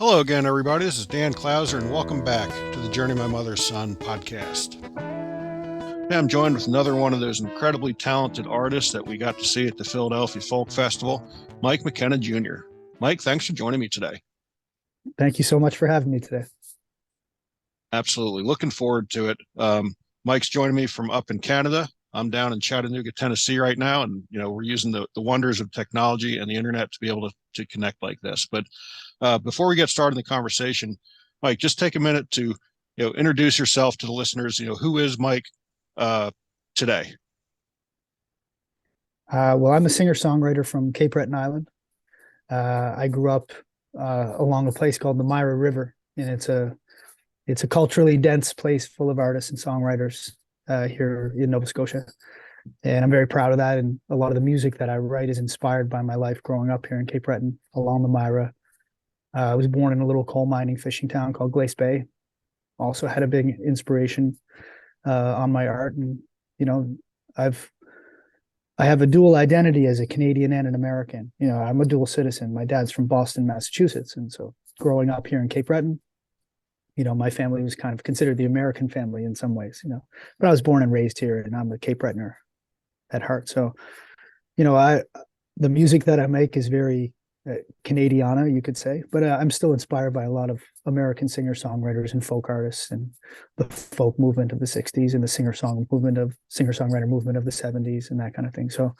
Hello again, everybody. This is Dan Clouser, and welcome back to the Journey My Mother's Son podcast. Today I'm joined with another one of those incredibly talented artists that we got to see at the Philadelphia Folk Festival, Mike McKenna Jr. Mike, thanks for joining me today. Thank you so much for having me today. Absolutely. Looking forward to it. Mike's joining me from up in Canada. I'm down in Chattanooga, Tennessee right now, and we're using the wonders of technology and the internet to be able to connect like this. But before we get started in the conversation, Mike, just take a minute to introduce yourself to the listeners. Who is Mike today? Well, I'm a singer-songwriter from Cape Breton Island. I grew up along a place called the Mira River, and it's a culturally dense place full of artists and songwriters here in Nova Scotia. And I'm very proud of that. And a lot of the music that I write is inspired by my life growing up here in Cape Breton along the Mira. I was born in a little coal mining fishing town called Glace Bay. Also had a big inspiration on my art. And, I have a dual identity as a Canadian and an American. I'm a dual citizen. My dad's from Boston, Massachusetts. And so growing up here in Cape Breton, my family was kind of considered the American family in some ways, but I was born and raised here, and I'm a Cape Bretoner at heart. So, the music that I make is very Canadiana, you could say, but I'm still inspired by a lot of American singer-songwriters and folk artists and the folk movement of the 60s and the singer-songwriter movement of the 70s and that kind of thing. So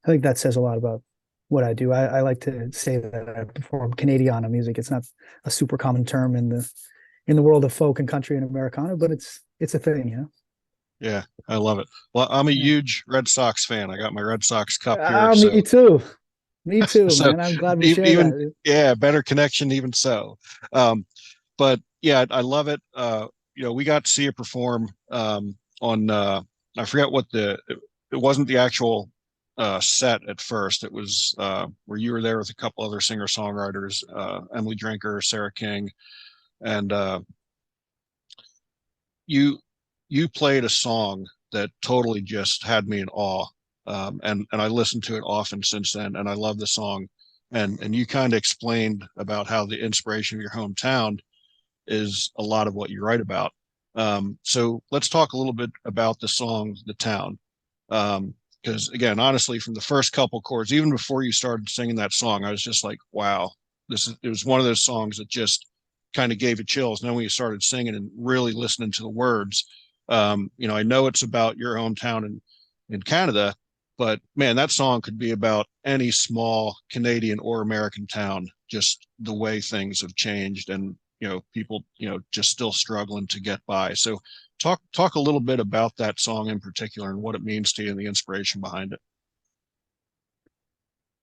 I think that says a lot about what I do. I like to say that I perform Canadiana music. It's not a super common term in the world of folk and country and Americana, but it's a thing, Yeah, I love it. Well, I'm a huge Red Sox fan. I got my Red Sox cup here. Me too, so man. I'm glad we share that. Yeah, better connection even so. But yeah, I love it. We got to see you perform on I forget what it wasn't the actual set at first. It was where you were there with a couple other singer-songwriters, Emily Drinker, Sarah King, and you played a song that totally just had me in awe. And I listened to it often since then, and I love the song. And you kind of explained about how the inspiration of your hometown is a lot of what you write about. So let's talk a little bit about the song, The Town. Because again, honestly, from the first couple chords, even before you started singing that song, I was just like, wow, it was one of those songs that just kind of gave you chills. And then when you started singing and really listening to the words, I know it's about your hometown in Canada, but man, that song could be about any small Canadian or American town, just the way things have changed and, people, just still struggling to get by. So talk a little bit about that song in particular and what it means to you and the inspiration behind it.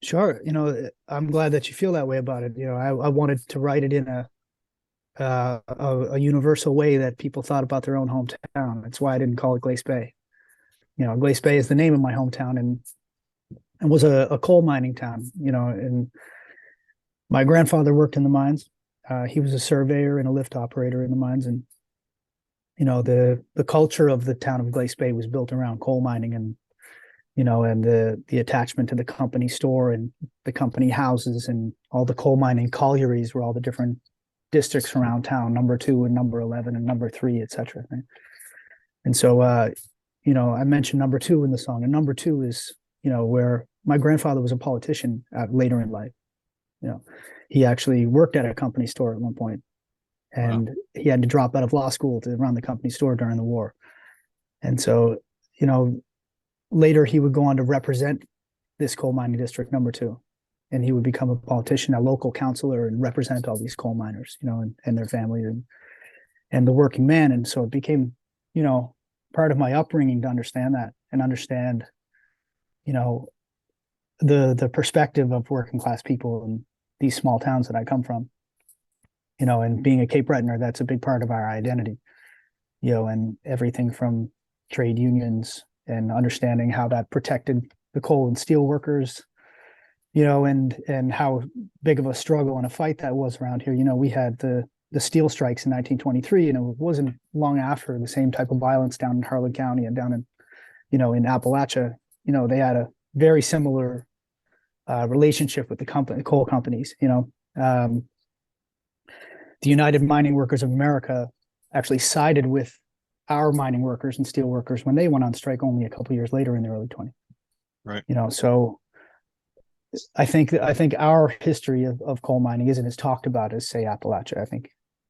Sure. I'm glad that you feel that way about it. I wanted to write it in a universal way that people thought about their own hometown. That's why I didn't call it Glace Bay. Glace Bay is the name of my hometown and was a coal mining town, and my grandfather worked in the mines. He was a surveyor and a lift operator in the mines. And, the culture of the town of Glace Bay was built around coal mining and, and the attachment to the company store and the company houses and all the coal mining collieries were all the different districts around town, number 2 and number 11 and number 3, etc. Right? And so, I mentioned number 2 in the song, and number 2 is, where my grandfather was a politician later in life. He actually worked at a company store at one point, and wow, he had to drop out of law school to run the company store during the war. And so, later he would go on to represent this coal mining district, number 2. And he would become a politician, a local councillor, and represent all these coal miners, and their families and the working man. And so it became, part of my upbringing to understand that and understand, the perspective of working class people in these small towns that I come from. And being a Cape Bretoner, that's a big part of our identity. And everything from trade unions and understanding how that protected the coal and steel workers. And how big of a struggle and a fight that was around here. We had the steel strikes in 1923, and it wasn't long after the same type of violence down in Harlan County and down in, in Appalachia. They had a very similar relationship with the coal companies. the United Mining Workers of America actually sided with our mining workers and steel workers when they went on strike only a couple of years later in the early 20s. Right. So I think our history of coal mining isn't as talked about as, say, Appalachia.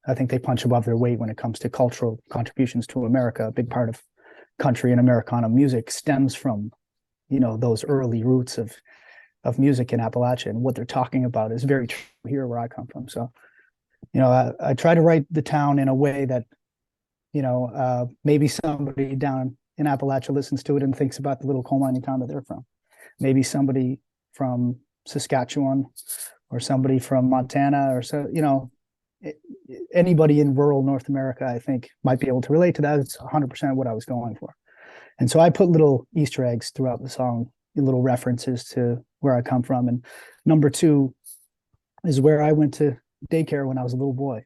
I think they punch above their weight when it comes to cultural contributions to America. A big part of country and Americana music stems from, those early roots of music in Appalachia, and what they're talking about is very true here where I come from. So, I try to write the town in a way that, maybe somebody down in Appalachia listens to it and thinks about the little coal mining town that they're from. Maybe somebody from Saskatchewan or somebody from Montana, or anybody in rural North America, I think, might be able to relate to that. It's 100% what I was going for. And so I put little Easter eggs throughout the song, little references to where I come from. And number 2 is where I went to daycare when I was a little boy.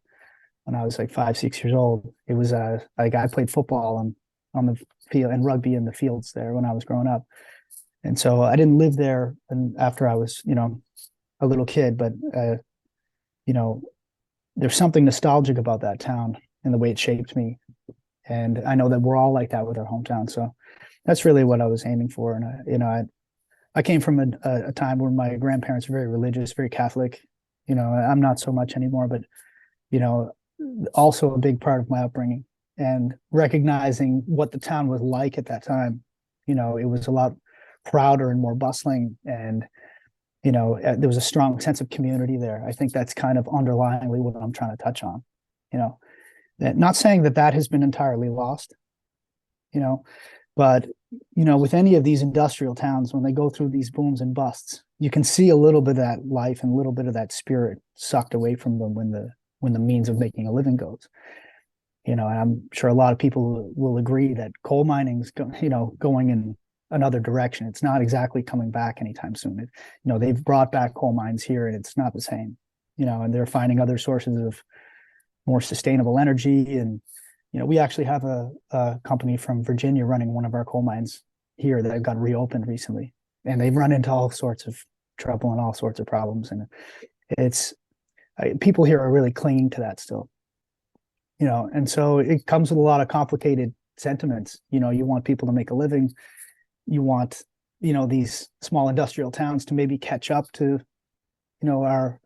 When I was like 5, 6 years old, it was like I played football on the field and rugby in the fields there when I was growing up. And so I didn't live there and after I was, a little kid, but there's something nostalgic about that town and the way it shaped me. And I know that we're all like that with our hometown. So that's really what I was aiming for. And I came from a time where my grandparents were very religious, very Catholic. I'm not so much anymore, but also a big part of my upbringing, and recognizing what the town was like at that time. It was a lot prouder and more bustling, and there was a strong sense of community there. I think that's kind of underlyingly what I'm trying to touch on. Not saying that has been entirely lost, but with any of these industrial towns, when they go through these booms and busts, you can see a little bit of that life and a little bit of that spirit sucked away from them when the means of making a living goes. And I'm sure a lot of people will agree that coal mining's going in another direction. It's not exactly coming back anytime soon. They've brought back coal mines here, and it's not the same. And they're finding other sources of more sustainable energy. And we actually have a company from Virginia running one of our coal mines here that got reopened recently, and they've run into all sorts of trouble and all sorts of problems. And people here are really clinging to that still. And so it comes with a lot of complicated sentiments. You want people to make a living. You want, these small industrial towns to maybe catch up to, to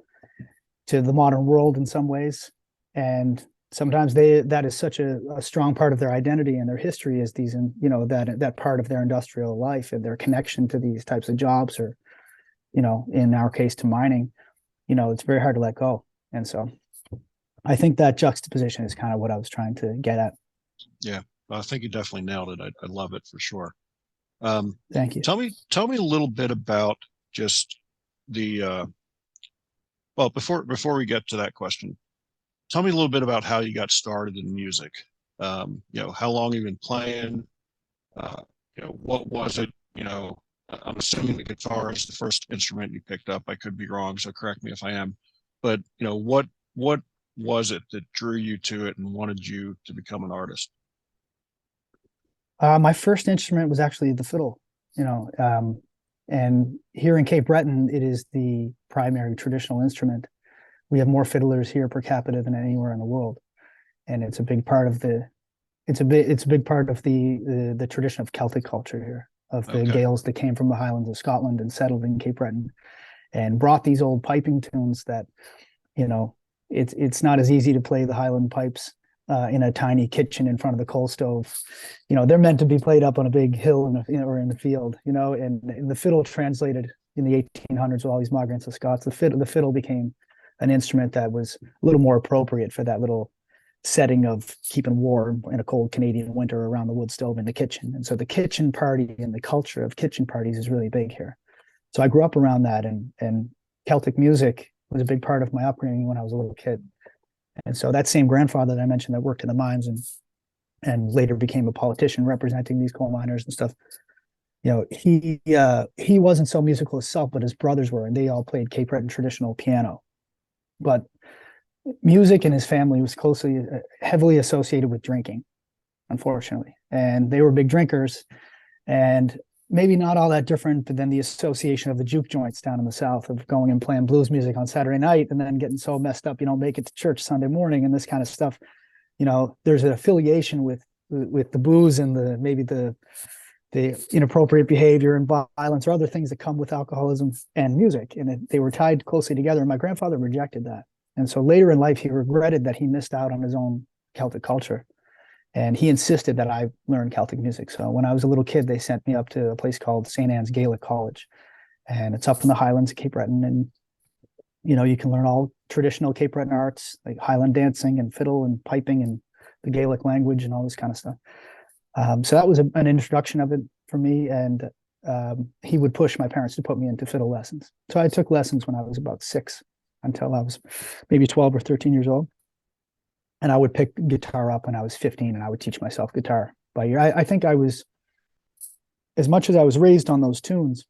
the modern world in some ways. And sometimes that is such a strong part of their identity and their history, is these, that part of their industrial life and their connection to these types of jobs, or, in our case to mining, it's very hard to let go. And so I think that juxtaposition is kind of what I was trying to get at. Yeah, I think you definitely nailed it. I love it for sure. Thank you. Tell me a little bit about just the, well, before we get to that question, tell me a little bit about how you got started in music. How long you've been playing, what was it, I'm assuming the guitar is the first instrument you picked up. I could be wrong, so correct me if I am. But, what was it that drew you to it and wanted you to become an artist? My first instrument was actually the fiddle, and here in Cape Breton, it is the primary traditional instrument. We have more fiddlers here per capita than anywhere in the world, and it's a big part of the tradition of Celtic culture here, of the Gaels that came from the Highlands of Scotland and settled in Cape Breton, and brought these old piping tunes that, it's not as easy to play the Highland pipes in a tiny kitchen in front of the coal stove. They're meant to be played up on a big hill or in the field, and the fiddle translated in the 1800s with all these migrants of Scots. The fiddle became an instrument that was a little more appropriate for that little setting of keeping warm in a cold Canadian winter around the wood stove in the kitchen. And so the kitchen party and the culture of kitchen parties is really big here. So I grew up around that, and Celtic music was a big part of my upbringing when I was a little kid. And so that same grandfather that I mentioned that worked in the mines and later became a politician representing these coal miners and stuff, he wasn't so musical himself, but his brothers were, and they all played Cape Breton traditional piano. But music in his family was heavily associated with drinking, unfortunately. And they were big drinkers. And maybe not all that different than the association of the juke joints down in the South of going and playing blues music on Saturday night and then getting so messed up you don't make it to church Sunday morning and this kind of stuff. There's an affiliation with the booze and maybe the inappropriate behavior and violence or other things that come with alcoholism and music, and they were tied closely together. And my grandfather rejected that, and so later in life he regretted that he missed out on his own Celtic culture, and he insisted that I learn Celtic music. So when I was a little kid, they sent me up to a place called St. Anne's Gaelic College, and it's up in the Highlands of Cape Breton, and you can learn all traditional Cape Breton arts like Highland dancing and fiddle and piping and the Gaelic language and all this kind of stuff. So that was an introduction of it for me. And he would push my parents to put me into fiddle lessons. So I took lessons when I was about 6 until I was maybe 12 or 13 years old. And I would pick guitar up when I was 15 and I would teach myself guitar by ear. I think I was, as much as I was raised on those tunes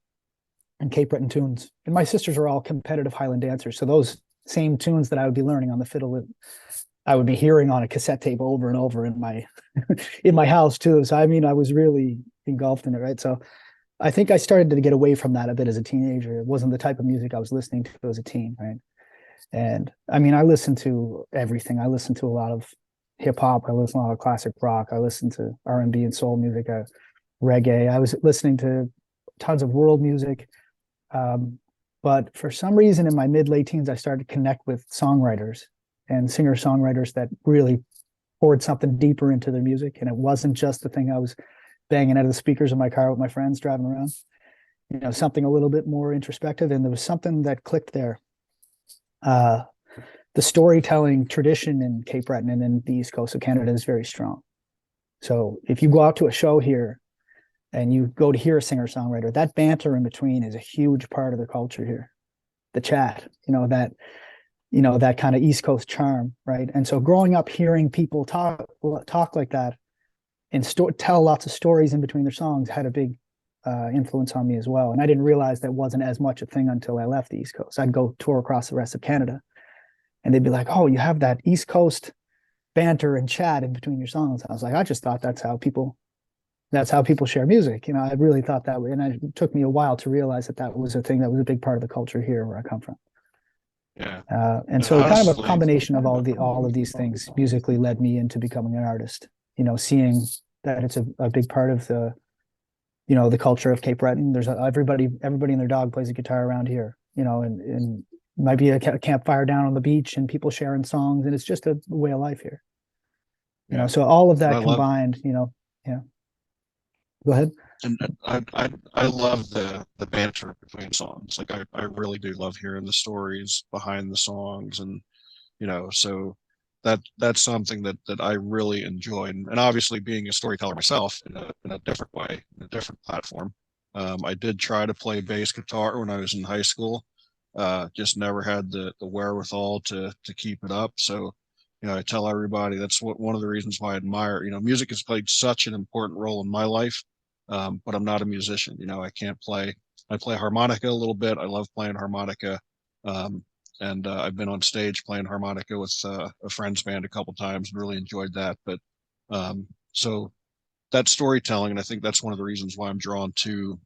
and Cape Breton tunes, and my sisters are all competitive Highland dancers. So those same tunes that I would be learning on the fiddle, I would be hearing on a cassette tape over and over in my in my house too. So I mean, I was really engulfed in it, right? So I think I started to get away from that a bit as a teenager. It wasn't the type of music I was listening to as a teen, right? And I mean, I listened to everything. I listened to a lot of hip hop. I listened to a lot of classic rock. I listened to R&B and soul music, reggae. I was listening to tons of world music. But for some reason in my mid late teens, I started to connect with songwriters and singer-songwriters that really poured something deeper into their music. And it wasn't just the thing I was banging out of the speakers in my car with my friends driving around, something a little bit more introspective. And there was something that clicked there. The storytelling tradition in Cape Breton and in the East Coast of Canada is very strong. So if you go out to a show here and you go to hear a singer-songwriter, that banter in between is a huge part of the culture here. The chat, that kind of East Coast charm, right? And so growing up hearing people talk like that and tell lots of stories in between their songs had a big influence on me as well. And I didn't realize that wasn't as much a thing until I left the East Coast. I'd go tour across the rest of Canada and they'd be like, oh, you have that East Coast banter and chat in between your songs. I was like, I just thought that's how people share music. I really thought that way. And it took me a while to realize that was a thing that was a big part of the culture here where I come from. Yeah. And so kind of a combination of all of these things musically led me into becoming an artist, seeing that it's a big part of the culture of Cape Breton. There's everybody and their dog plays a guitar around here, and might be a campfire down on the beach and people sharing songs. And it's just a way of life here, so all of that combined, yeah. Go ahead. And I love the banter between songs. Like I really do love hearing the stories behind the songs, and so that's something that I really enjoy. And obviously being a storyteller myself in a different way, in a different platform. I did try to play bass guitar when I was in high school. Just never had the wherewithal to keep it up. So I tell everybody that's one of the reasons why I admire. Music has played such an important role in my life. But I'm not a musician. I can't play. I play harmonica a little bit. I love playing harmonica. And I've been on stage playing harmonica with a friend's band a couple times and really enjoyed that. But so that's storytelling. And I think that's one of the reasons why I'm drawn to,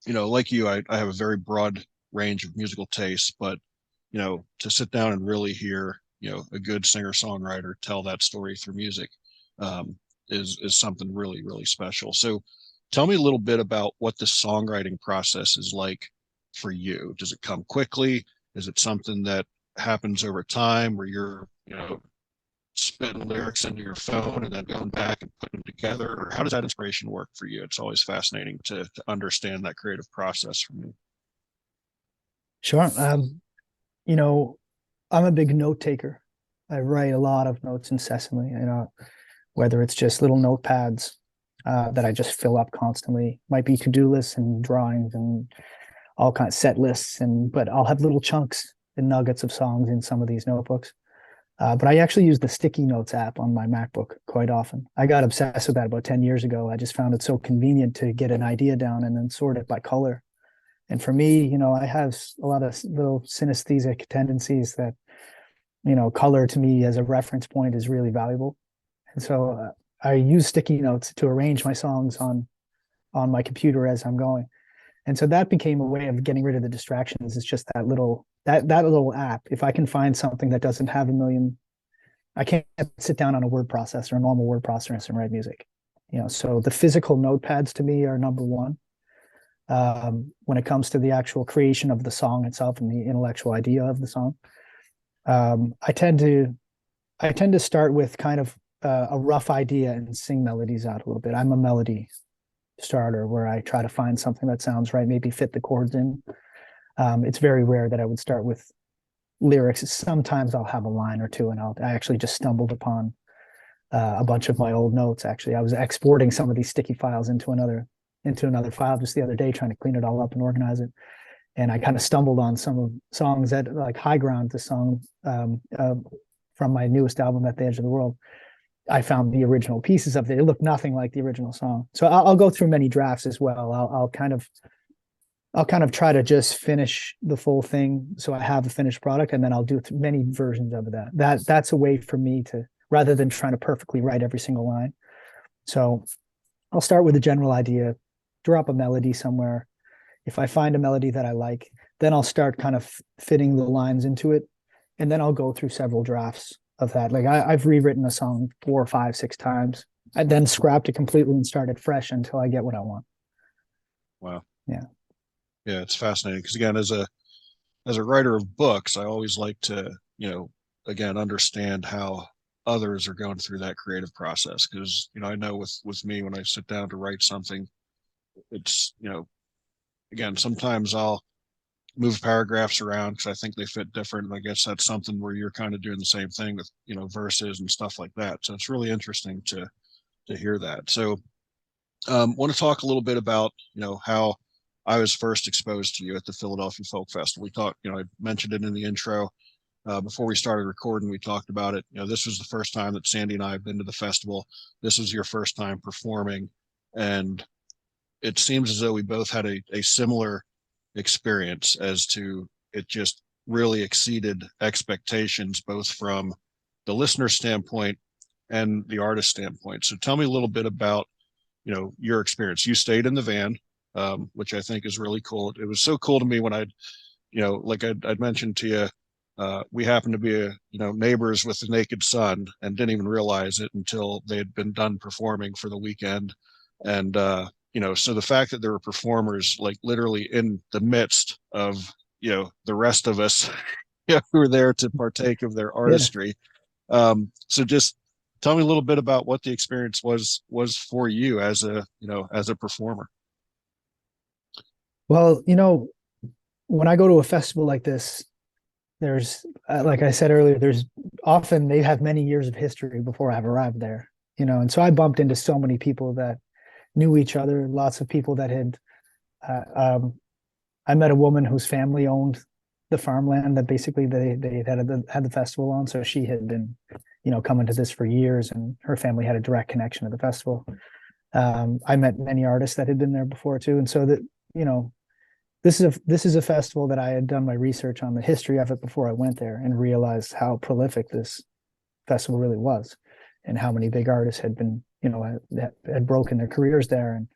like you, I have a very broad range of musical tastes, but, to sit down and really hear, a good singer-songwriter tell that story through music is something really, really special. So tell me a little bit about what the songwriting process is like for you. Does it come quickly? Is it something that happens over time where you're, spitting lyrics into your phone and then going back and putting them together? Or how does that inspiration work for you? It's always fascinating to understand that creative process for me. Sure. I'm a big note taker. I write a lot of notes incessantly, whether it's just little notepads that I just fill up constantly. Might be to-do lists and drawings and all kinds of set lists, but I'll have little chunks and nuggets of songs in some of these notebooks. But I actually use the Sticky Notes app on my MacBook quite often. I got obsessed with that about 10 years ago. I just found it so convenient to get an idea down and then sort it by color. And for me, I have a lot of little synesthetic tendencies that, color to me as a reference point is really valuable. And so I use sticky notes to arrange my songs on on my computer as I'm going. And so that became a way of getting rid of the distractions. It's just that little app. If I can find something that doesn't have a million, I can't sit down on a word processor, a normal word processor, and write music. So the physical notepads to me are number one. When it comes to the actual creation of the song itself and the intellectual idea of the song, I tend to start with kind of a rough idea and sing melodies out a little bit. I'm a melody starter where I try to find something that sounds right, maybe fit the chords in. It's very rare that I would start with lyrics. Sometimes I'll have a line or two, and I actually just stumbled upon a bunch of my old notes. Actually, I was exporting some of these sticky files into another file just the other day, trying to clean it all up and organize it. And I kind of stumbled on some of songs that, like High Ground, the song from my newest album, At the Edge of the World. I found the original pieces of it. It looked nothing like the original song. So I'll go through many drafts as well. I'll kind of try to just finish the full thing so I have a finished product, and then I'll do many versions of that. That's a way for me to, rather than trying to perfectly write every single line. So I'll start with a general idea, drop a melody somewhere. If I find a melody that I like, then I'll start kind of fitting the lines into it, and then I'll go through several drafts of that. Like I've rewritten a song 4, 5, 6 times. I then scrapped it completely and started fresh until I get what I want. Wow. Yeah. Yeah, it's fascinating because, again, as a writer of books, I always like to, again, understand how others are going through that creative process. Because, I know with me, when I sit down to write something, it's, again, sometimes I'll move paragraphs around because I think they fit different. And I guess that's something where you're kind of doing the same thing with, verses and stuff like that. So it's really interesting to hear that. So want to talk a little bit about, how I was first exposed to you at the Philadelphia Folk Festival. We talked, I mentioned it in the intro. Before we started recording, we talked about it. This was the first time that Sandy and I have been to the festival. This was your first time performing. And it seems as though we both had a similar experience as to it just really exceeded expectations, both from the listener standpoint and the artist standpoint. So tell me a little bit about, your experience. You stayed in the van, which I think is really cool. It was so cool to me when like I'd mentioned to you, we happened to be, neighbors with the Naked Sun and didn't even realize it until they had been done performing for the weekend. And, so the fact that there were performers like literally in the midst of, the rest of us who were there to partake of their artistry. Yeah. So just tell me a little bit about what the experience was for you as a performer. Well, when I go to a festival like this, there's, like I said earlier, there's often they have many years of history before I've arrived there, and so I bumped into so many people that knew each other, lots of people that had, I met a woman whose family owned the farmland that basically they had the festival on. So she had been, coming to this for years, and her family had a direct connection to the festival. I met many artists that had been there before too. And so that, this is a festival that I had done my research on the history of it before I went there and realized how prolific this festival really was and how many big artists had been, had broken their careers there.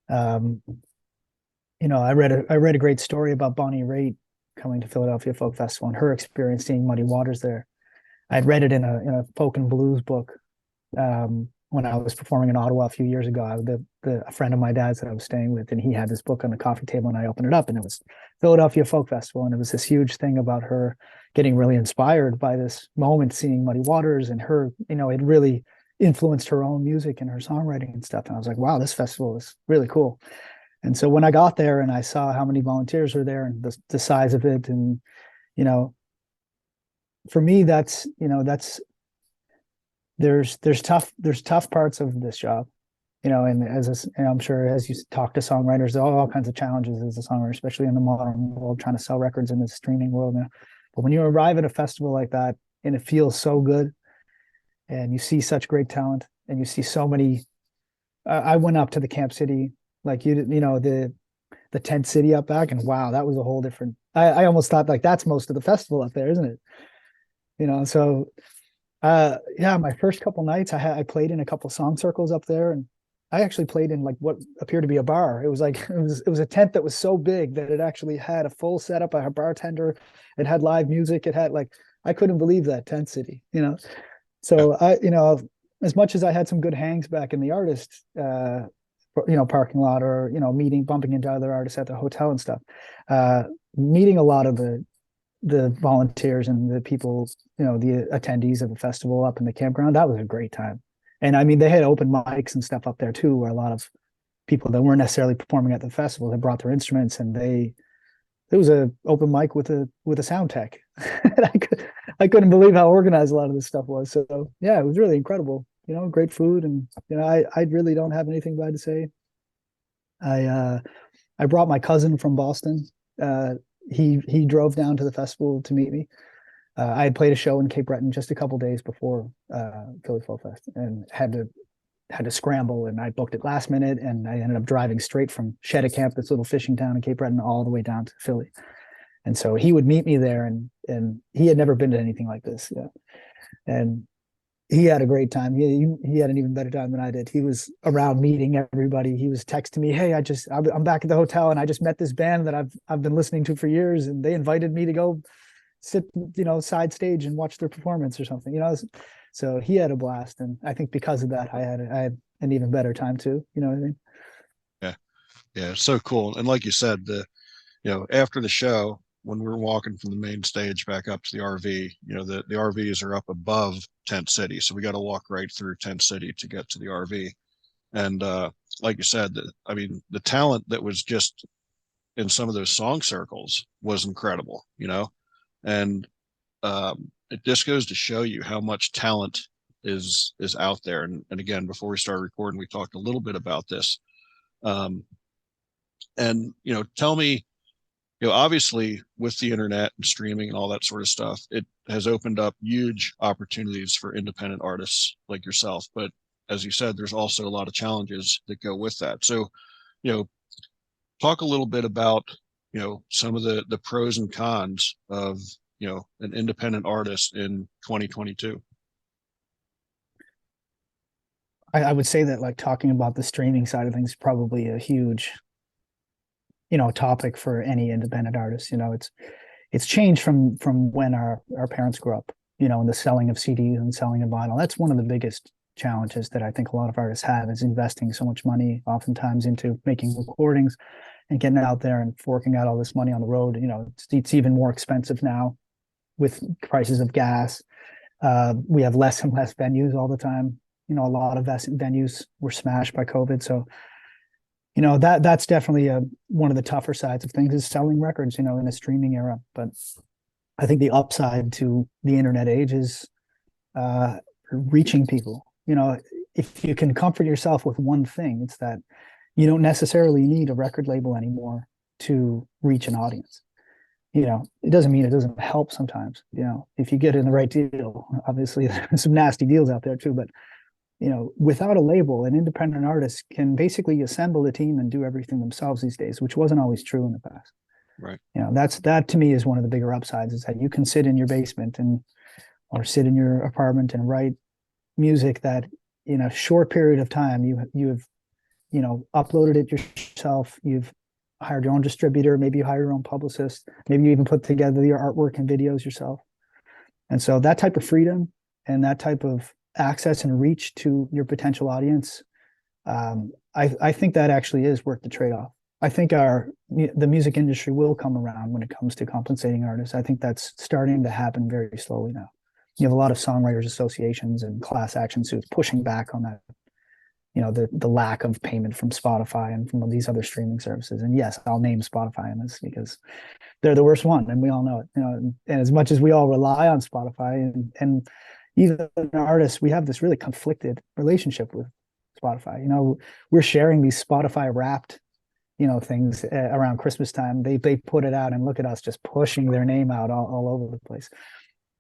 And, I read a great story about Bonnie Raitt coming to Philadelphia Folk Festival and her experience seeing Muddy Waters there. I'd read it in a folk and blues book when I was performing in Ottawa a few years ago. A friend of my dad's that I was staying with, and he had this book on the coffee table, and I opened it up, and it was Philadelphia Folk Festival, and it was this huge thing about her getting really inspired by this moment, seeing Muddy Waters, and her, it really influenced her own music and her songwriting and stuff. And I was like, wow, this festival is really cool. And so when I got there and I saw how many volunteers were there and the size of it, and for me, there's tough parts of this job, and and I'm sure as you talk to songwriters, there are all kinds of challenges as a songwriter, especially in the modern world, trying to sell records in the streaming world now. But when you arrive at a festival like that and it feels so good, and you see such great talent, and you see so many, I went up to the Camp City, like the tent city up back, and wow, that was a whole different. I almost thought like that's most of the festival up there, isn't it? So yeah, my first couple nights I played in a couple song circles up there, and I actually played in like what appeared to be a bar. It was like it was a tent that was so big that it actually had a full setup, a bartender, it had live music, it had like I couldn't believe that tent city, you know. Yeah. So as much as I had some good hangs back in the artist parking lot, or bumping into other artists at the hotel and stuff, uh meeting a lot of the volunteers and the people, the attendees of the festival up in the campground, that was a great time. And I mean, they had open mics and stuff up there too, where a lot of people that weren't necessarily performing at the festival had brought their instruments, and there was a open mic with a sound tech. And I couldn't believe how organized a lot of this stuff was. So yeah, it was really incredible. Great food, and I really don't have anything bad to say. I brought my cousin from Boston. He drove down to the festival to meet me. I had played a show in Cape Breton just a couple days before Philly Fall Fest, and had to scramble, and I booked it last minute, and I ended up driving straight from Cheticamp, this little fishing town in Cape Breton, all the way down to Philly. And so he would meet me there, and he had never been to anything like this. Yeah. And he had a great time. He had an even better time than I did. He was around meeting everybody. He was texting me, "Hey, I'm back at the hotel, and I just met this band that I've been listening to for years, and they invited me to go sit, side stage and watch their performance or something." So he had a blast, and I think because of that, I had an even better time too. You know what I mean? Yeah. Yeah. So cool. And like you said, after the show, when we were walking from the main stage back up to the RV, the RVs are up above Tent City. So we got to walk right through Tent City to get to the RV. And like you said, I mean, the talent that was just in some of those song circles was incredible, and it just goes to show you how much talent is out there. And again, before we started recording, we talked a little bit about this. Um, and tell me, obviously with the internet and streaming and all that sort of stuff, it has opened up huge opportunities for independent artists like yourself. But as you said, there's also a lot of challenges that go with that. So, you know, talk a little bit about, some of the pros and cons of, an independent artist in 2022. I would say that, like, talking about the streaming side of things is probably a huge, topic for any independent artist. It's changed from when our parents grew up, and the selling of CDs and selling of vinyl. That's one of the biggest challenges that I think a lot of artists have, is investing so much money oftentimes into making recordings and getting out there and forking out all this money on the road. It's even more expensive now with prices of gas. We have less and less venues all the time. A lot of venues were smashed by COVID. So, that's definitely one of the tougher sides of things, is selling records, in the streaming era. But I think the upside to the internet age is reaching people. If you can comfort yourself with one thing, it's that you don't necessarily need a record label anymore to reach an audience. It doesn't mean it doesn't help sometimes, if you get in the right deal. Obviously, there's some nasty deals out there too, but without a label, an independent artist can basically assemble a team and do everything themselves these days, which wasn't always true in the past. Right. That to me is one of the bigger upsides, is that you can sit in your basement or sit in your apartment and write music that in a short period of time you've uploaded it yourself, you've hired your own distributor, maybe you hire your own publicist, maybe you even put together your artwork and videos yourself. And so that type of freedom and that type of access and reach to your potential audience, I think that actually is worth the trade-off. I think the music industry will come around when it comes to compensating artists. I think that's starting to happen very slowly now. You have a lot of songwriters associations and class action suits pushing back on that, the lack of payment from Spotify and from these other streaming services. And yes, I'll name Spotify in this because they're the worst one, and we all know it. And as much as we all rely on Spotify and even artists, we have this really conflicted relationship with Spotify. We're sharing these Spotify wrapped, things around Christmas time. They put it out, and look at us just pushing their name out all over the place.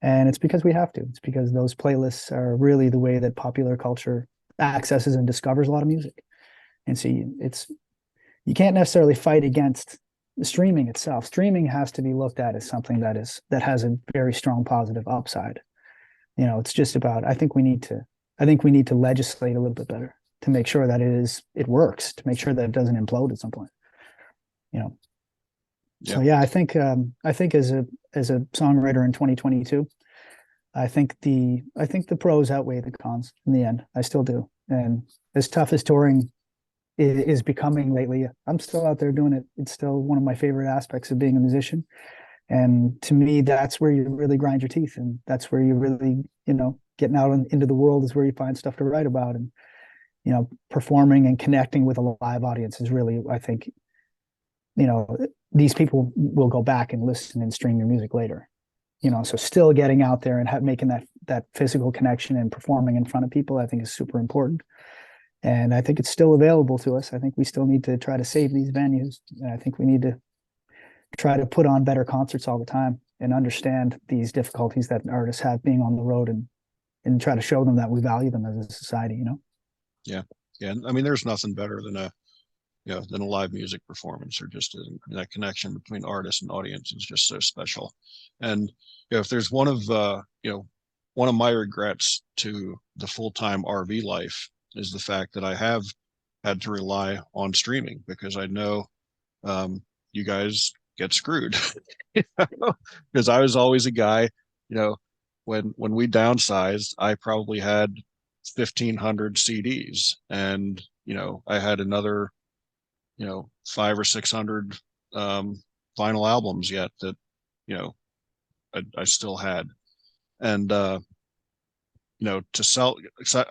And it's because we have to. It's because those playlists are really the way that popular culture accesses and discovers a lot of music. And so you can't necessarily fight against the streaming itself. Streaming has to be looked at as something that has a very strong positive upside. It's just about, I think we need to legislate a little bit better to make sure that it works, to make sure that it doesn't implode at some point. So yeah, I think as a songwriter in 2022, I think the pros outweigh the cons in the end. I still do. And as tough as touring is becoming lately, I'm still out there doing it. It's still one of my favorite aspects of being a musician. And to me, that's where you really grind your teeth, and that's where you really, getting out into the world is where you find stuff to write about. And, performing and connecting with a live audience is really, I think, these people will go back and listen and stream your music later. So still getting out there and making that physical connection and performing in front of people, I think is super important. And I think it's still available to us. I think we still need to try to save these venues. And I think we need to try to put on better concerts all the time and understand these difficulties that artists have being on the road, and try to show them that we value them as a society, Yeah. I mean, there's nothing better than a live music performance, or just that connection between artist and audience is just so special. And if there's one of my regrets to the full-time RV life is the fact that I have had to rely on streaming, because I know you guys get screwed. Because I was always a guy, when we downsized, I probably had 1,500 CDs, and I had another 500 or 600 vinyl albums yet that I still had. And to sell,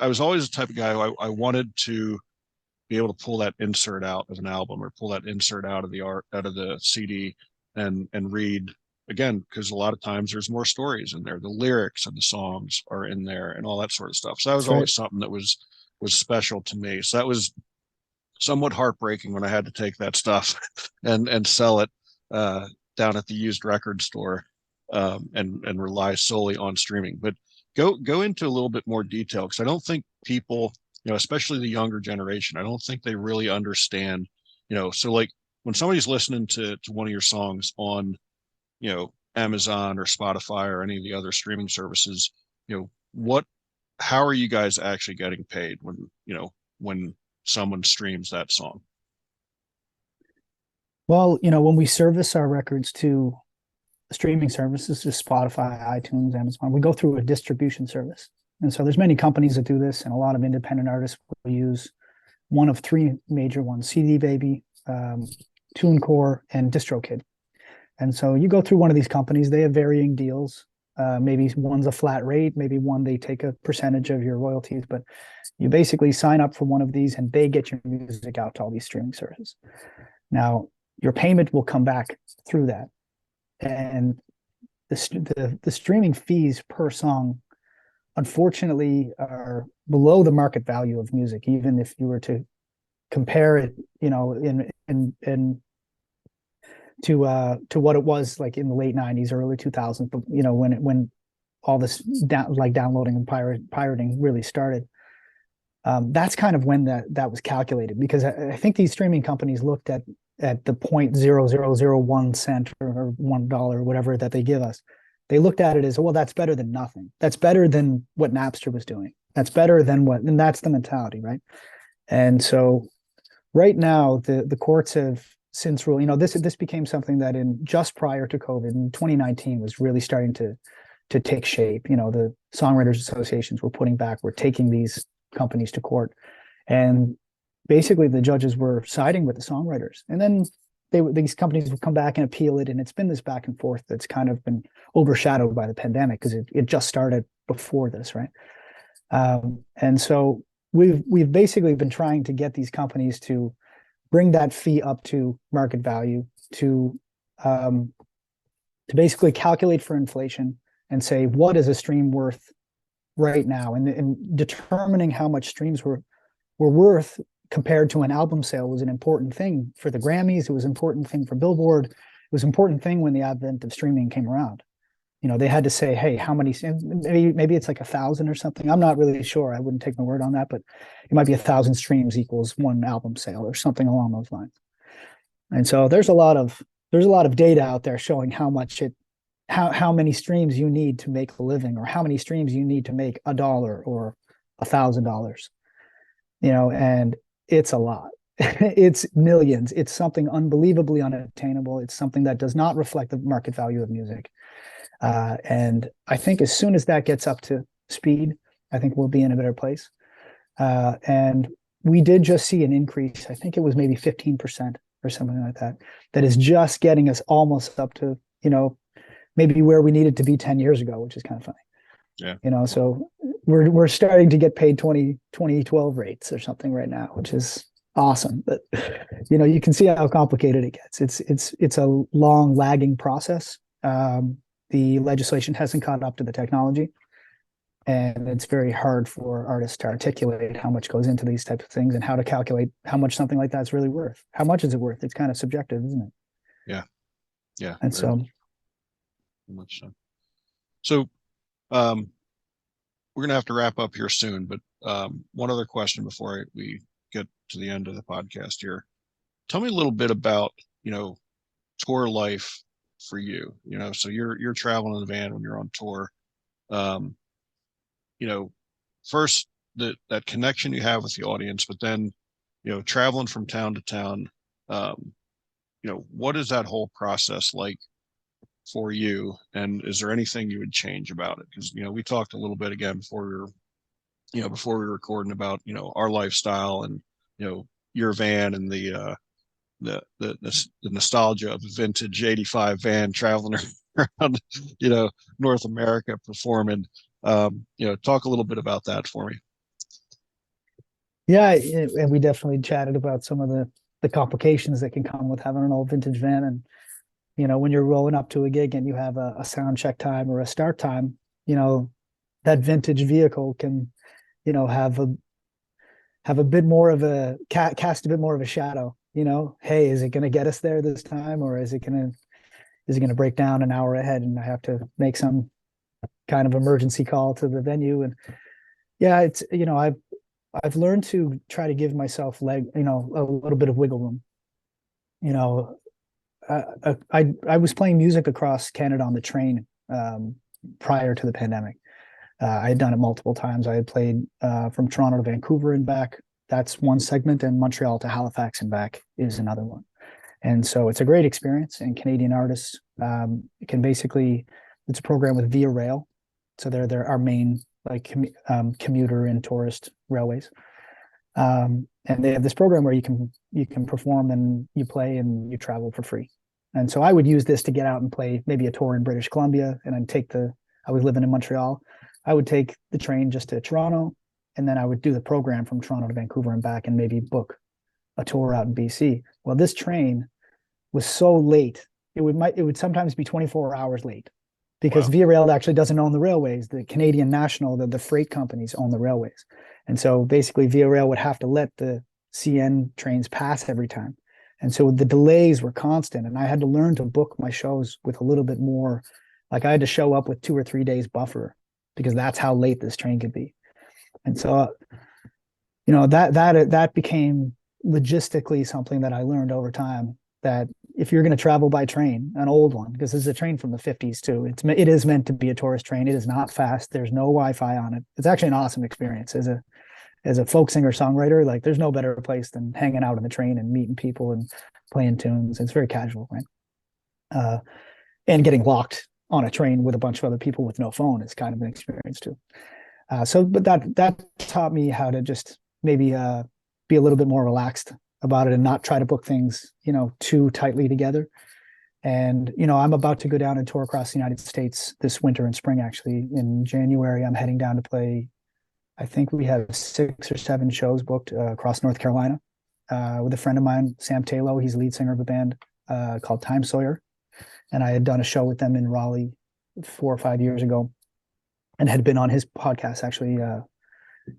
I was always the type of guy who I wanted to be able to pull that insert out of an album, or pull that insert out of the CD and read again, because a lot of times there's more stories in there. The lyrics of the songs are in there and all that sort of stuff. So that was always something that was special to me. So that was somewhat heartbreaking when I had to take that stuff and sell it down at the used record store, and rely solely on streaming. But go into a little bit more detail, because I don't think people, especially the younger generation, I don't think they really understand, so like when somebody's listening to one of your songs on, Amazon or Spotify or any of the other streaming services, how are you guys actually getting paid when someone streams that song? Well, when we service our records to streaming services, just Spotify, iTunes, Amazon, we go through a distribution service. And so there's many companies that do this, and a lot of independent artists will use one of three major ones: CD Baby, TuneCore, and DistroKid. And so you go through one of these companies, they have varying deals. Maybe one's a flat rate, maybe one they take a percentage of your royalties, but you basically sign up for one of these and they get your music out to all these streaming services. Now, your payment will come back through that. And the streaming fees per song, unfortunately, are below the market value of music, even if you were to compare it, to what it was like in the late 90s, early 2000s, but when all this downloading and pirating really started. That's kind of when that was calculated, because I think these streaming companies looked at the 0.0001 cent or $1 or whatever that they give us. They looked at it as, well, that's better than nothing. That's better than what Napster was doing. That's better than and that's the mentality, right? And so right now the courts have since ruled, this became something that just prior to COVID in 2019 was really starting to take shape. The songwriters associations were taking these companies to court, and basically the judges were siding with the songwriters, and then these companies would come back and appeal it, and it's been this back and forth that's kind of been overshadowed by the pandemic, because it just started before this, right? And so we've basically been trying to get these companies to bring that fee up to market value, to basically calculate for inflation and say, what is a stream worth right now? And determining how much streams were worth compared to an album sale was an important thing for the Grammys. It was an important thing for Billboard. It was an important thing when the advent of streaming came around. They had to say, hey, how many, maybe it's like 1,000 or something. I'm not really sure. I wouldn't take my word on that, but it might be 1,000 streams equals one album sale or something along those lines. And so there's a lot of data out there showing how many streams you need to make a living, or how many streams you need to make $1 or $1,000. and it's a lot. It's millions. It's something unbelievably unattainable. It's something that does not reflect the market value of music. And I think as soon as that gets up to speed, I think we'll be in a better place. And we did just see an increase. I think it was maybe 15% or something like that. That is just getting us almost up to, maybe where we needed to be 10 years ago, which is kind of funny. Yeah. So we're starting to get paid 2012 rates or something right now, which is awesome. But you can see how complicated it gets. It's a long lagging process. The legislation hasn't caught up to the technology, and it's very hard for artists to articulate how much goes into these types of things and how to calculate how much something like that's really worth. How much is it worth? It's kind of subjective, isn't it? Yeah. And so much so. So we're gonna have to wrap up here soon, but one other question before we get to the end of the podcast here. Tell me a little bit about tour life for you. So you're traveling in the van when you're on tour. First that connection you have with the audience, but then traveling from town to town. What is that whole process like for you, and is there anything you would change about it? Because we talked a little bit again before we were recording about our lifestyle and your van and the nostalgia of a vintage 85 van traveling around North America performing. Talk a little bit about that for me. Yeah, and we definitely chatted about some of the complications that can come with having an old vintage van. And when you're rolling up to a gig and you have a sound check time or a start time, that vintage vehicle can have a bit more of a cast a bit more of a shadow. Hey, is it going to get us there this time, or is it going to break down an hour ahead and I have to make some kind of emergency call to the venue? And yeah, it's I've learned to try to give myself a little bit of wiggle room. I was playing music across Canada on the train prior to the pandemic. I had done it multiple times. I had played from Toronto to Vancouver and back. That's one segment, and Montreal to Halifax and back is another one. And so it's a great experience. And Canadian artists it's a program with Via Rail, so they're our main commuter and tourist railways. And they have this program where you can perform and you play and you travel for free. And so I would use this to get out and play maybe a tour in British Columbia, and I was living in Montreal. I would take the train just to Toronto, and then I would do the program from Toronto to Vancouver and back, and maybe book a tour out in BC. Well, this train was so late. It would sometimes be 24 hours late, because Via Rail actually doesn't own the railways. The Canadian National, the freight companies own the railways. And so basically Via Rail would have to let the CN trains pass every time. And so the delays were constant, and I had to learn to book my shows with a little bit more, like I had to show up with 2 or 3 days buffer, because that's how late this train could be. And so, that became logistically something that I learned over time, that if you're going to travel by train, an old one, because this is a train from the 50s too, it is meant to be a tourist train. It is not fast. There's no Wi-Fi on it. It's actually an awesome experience as a folk singer-songwriter. Like, there's no better place than hanging out on the train and meeting people and playing tunes. It's very casual, right? And getting locked on a train with a bunch of other people with no phone is kind of an experience too. But that taught me how to just maybe be a little bit more relaxed about it and not try to book things, too tightly together. And, I'm about to go down and tour across the United States this winter and spring. Actually, in January, I'm heading down to play. I think we have 6 or 7 shows booked across North Carolina with a friend of mine, Sam Taylor. He's the lead singer of a band called Time Sawyer. And I had done a show with them in Raleigh 4 or 5 years ago, and had been on his podcast actually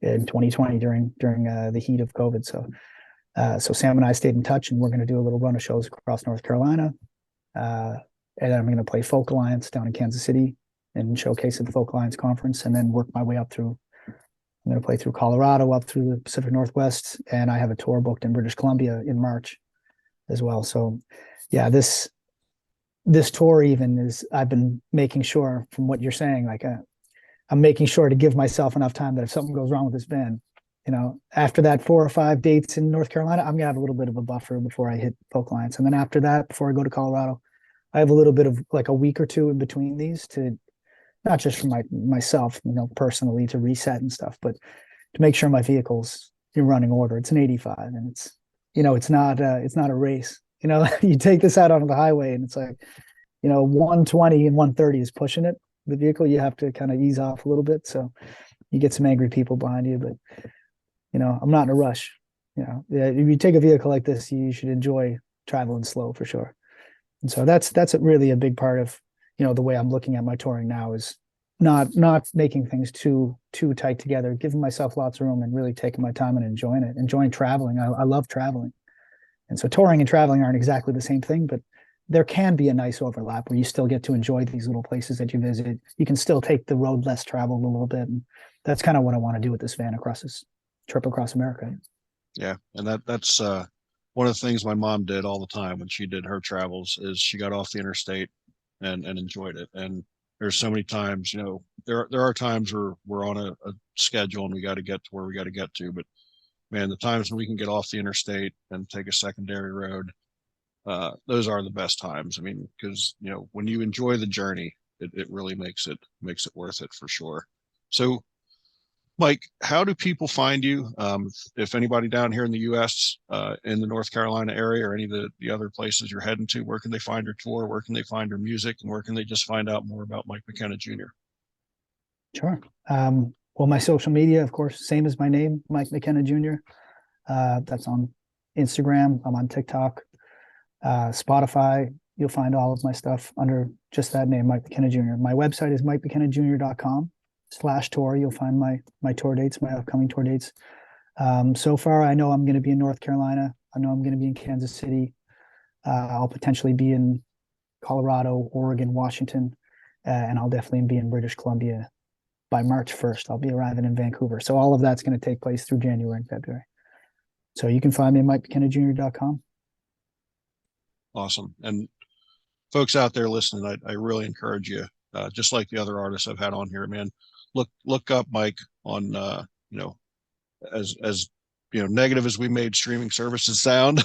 in 2020 during the heat of COVID. So Sam and I stayed in touch, and we're going to do a little run of shows across North Carolina. And then I'm going to play Folk Alliance down in Kansas City and showcase at the Folk Alliance conference, and then work my way up through. I'm going to play through Colorado, up through the Pacific Northwest, and I have a tour booked in British Columbia in March as well. So yeah, this tour I've been making sure, from what you're saying, I'm making sure to give myself enough time that if something goes wrong with this van, After that 4 or 5 dates in North Carolina, I'm gonna have a little bit of a buffer before I hit folk lines. And then after that, before I go to Colorado, I have a little bit of like a week or two in between these to not just for myself, personally to reset and stuff, but to make sure my vehicle's in running order. It's an 85 and it's not a race. You take this out on the highway and it's like, 120 and 130 is pushing it. The vehicle, you have to kind of ease off a little bit. So you get some angry people behind you, but I'm not in a rush. If you take a vehicle like this, you should enjoy traveling slow for sure. And so that's really a big part of, the way I'm looking at my touring now is not making things too tight together, giving myself lots of room and really taking my time and enjoying traveling. I love traveling. And so touring and traveling aren't exactly the same thing, but there can be a nice overlap where you still get to enjoy these little places that you visit. You can still take the road less traveled a little bit. And that's kind of what I want to do with this van across this trip across America. Yeah. And that's one of the things my mom did all the time when she did her travels is she got off the interstate and enjoyed it. And there's so many times, there are times where we're on a schedule and we got to get to where we got to get to, but man, the times when we can get off the interstate and take a secondary road, those are the best times. I mean, because when you enjoy the journey, it really makes it worth it for sure. So, Mike, how do people find you? If anybody down here in the U.S., in the North Carolina area, or any of the other places you're heading to, where can they find your tour? Where can they find your music? And where can they just find out more about Mike McKenna Jr.? Sure. Well, my social media, of course, same as my name, Mike McKenna Jr. That's on Instagram. I'm on TikTok, Spotify. You'll find all of my stuff under just that name, Mike McKenna Jr. My website is mikemckennajr.com/tour. You'll find my tour dates, my upcoming tour dates. So far, I know I'm going to be in North Carolina. I know I'm going to be in Kansas City. I'll potentially be in Colorado, Oregon, Washington, and I'll definitely be in British Columbia by March 1st. I'll be arriving in Vancouver. So all of that's going to take place through January and February. So you can find me at mikemckennajr.com. Awesome. And folks out there listening, I really encourage you, just like the other artists I've had on here, man, look up Mike on, as negative as we made streaming services sound,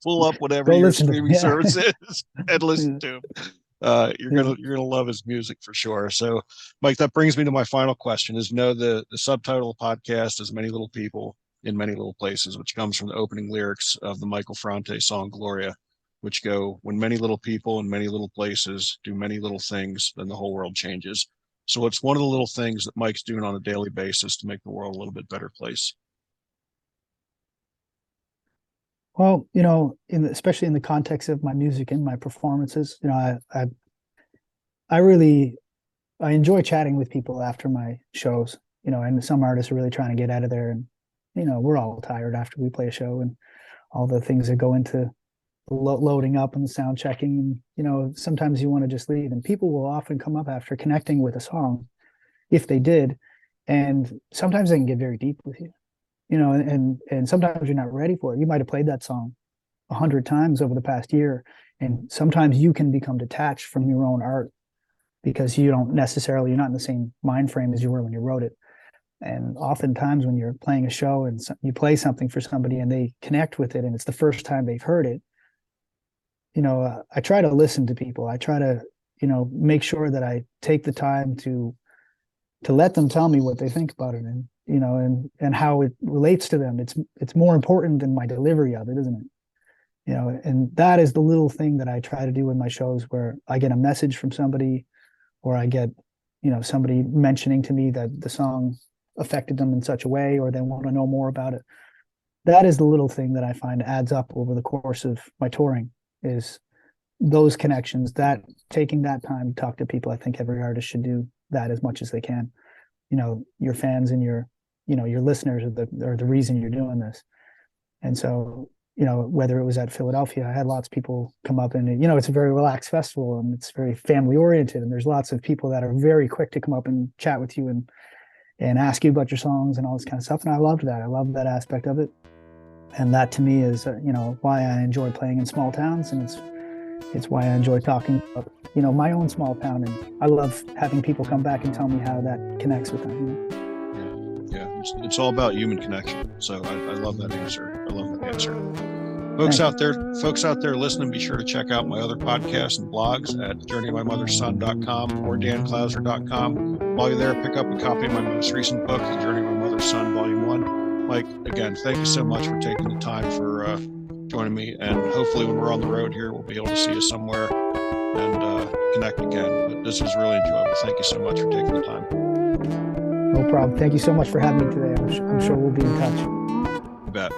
pull up whatever your streaming service is and listen to him. You're gonna love his music for sure. So, Mike, that brings me to my final question: is the subtitle of the podcast is "Many Little People in Many Little Places," which comes from the opening lyrics of the Michael Franti song "Gloria," which go, "When many little people in many little places do many little things, then the whole world changes." So, what's one of the little things that Mike's doing on a daily basis to make the world a little bit better place? Well, especially in the context of my music and my performances, I enjoy chatting with people after my shows, and some artists are really trying to get out of there. And, we're all tired after we play a show and all the things that go into loading up and the sound checking. And, sometimes you want to just leave, and people will often come up after connecting with a song, if they did. And sometimes they can get very deep with you. And sometimes you're not ready for it. You might have played that song 100 times over the past year, and sometimes you can become detached from your own art because you're not in the same mind frame as you were when you wrote it. And oftentimes when you're playing a show and you play something for somebody and they connect with it and it's the first time they've heard it, I try to listen to people. I try to, make sure that I take the time to let them tell me what they think about it, and and how it relates to them. It's more important than my delivery of it, isn't it? And that is the little thing that I try to do in my shows, where I get a message from somebody, or I get, somebody mentioning to me that the song affected them in such a way, or they want to know more about it. That is the little thing that I find adds up over the course of my touring, is those connections, that taking that time to talk to people. I think every artist should do that as much as they can. Your fans and your listeners are the reason you're doing this. And so, whether it was at Philadelphia, I had lots of people come up, and it's a very relaxed festival and it's very family oriented, and there's lots of people that are very quick to come up and chat with you and ask you about your songs and all this kind of stuff. And I loved that. I love that aspect of it. And that to me is, why I enjoy playing in small towns, and it's why I enjoy talking about, my own small town. And I love having people come back and tell me how that connects with them. Yeah. It's all about human connection. So I love that answer. I love that answer. Thanks. Folks out there listening, be sure to check out my other podcasts and blogs at journeymymotherson.com or danclouser.com. While you're there, pick up a copy of my most recent book, The Journey of My Mother's Son, Volume 1. Mike, again, thank you so much for taking the time for joining me. And hopefully when we're on the road here, we'll be able to see you somewhere and connect again. But this was really enjoyable. Thank you so much for taking the time. No problem. Thank you so much for having me today. I'm sure we'll be in touch. You bet.